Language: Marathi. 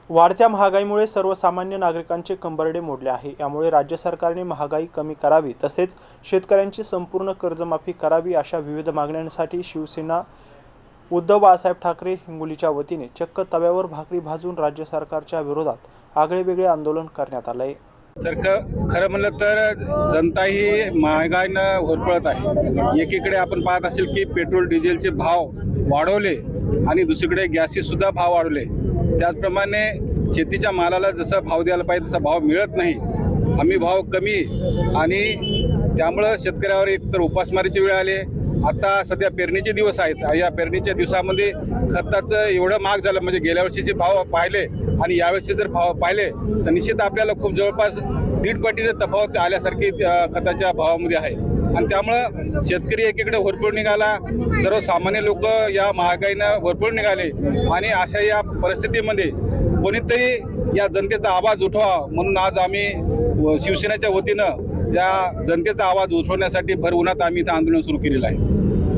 वाढत्या महागाईमुळे सर्वसामान्य नागरिकांचे कंबरडे मोडले आहे। यामुळे राज्य सरकारने महागाई कमी करावी तसेच शेतकऱ्यांची संपूर्ण कर्जमाफी करावी अशा विविध मागण्यांसाठी शिवसेना उद्धव बाळासाहेब ठाकरे हिंगोलीच्या वतीने चक्क तव्यावर भाकरी भाजून राज्य सरकारच्या विरोधात आगळेवेगळे आंदोलन करण्यात आले। खरं म्हणलं तर जनता ही महागाईनं होरपळत आहे। एकीकडे आपण पाहत असेल की पेट्रोल डिझेलचे भाव वाढवले आणि दुसरीकडे गॅसचे सुद्धा भाव वाढवले। त्याचप्रमाणे शेतीच्या मालाला जसा भाव द्यायला पाहिजे तसा भाव मिळत नाही, हमी भाव कमी आणि त्यामुळं शेतकऱ्यावर एकतर उपासमारीची वेळ आली। आता सध्या पेरणीचे दिवस आहेत। या पेरणीच्या दिवसामध्ये खताचं एवढं महाग झालं, म्हणजे गेल्या वर्षीचे भाव पाहिले आणि यावर्षी जर भाव पाहिले तर निश्चित आपल्याला खूप जवळपास 1.5 पटीने तफावत आल्यासारखी खताच्या भावामध्ये आहे। आणि त्यामुळं शेतकरी एकीकडे होरपळून निघाला, सर्वसामान्य लोक या महागाईनं होरपळून निघाले आणि अशा या परिस्थितीमध्ये कोणीतरी या जनतेचा आवाज उठवा म्हणून आज आम्ही शिवसेनेच्या वतीनं या जनतेचा आवाज उठवण्यासाठी भर उन्हात आम्ही इथं आंदोलन सुरू केलेलं आहे।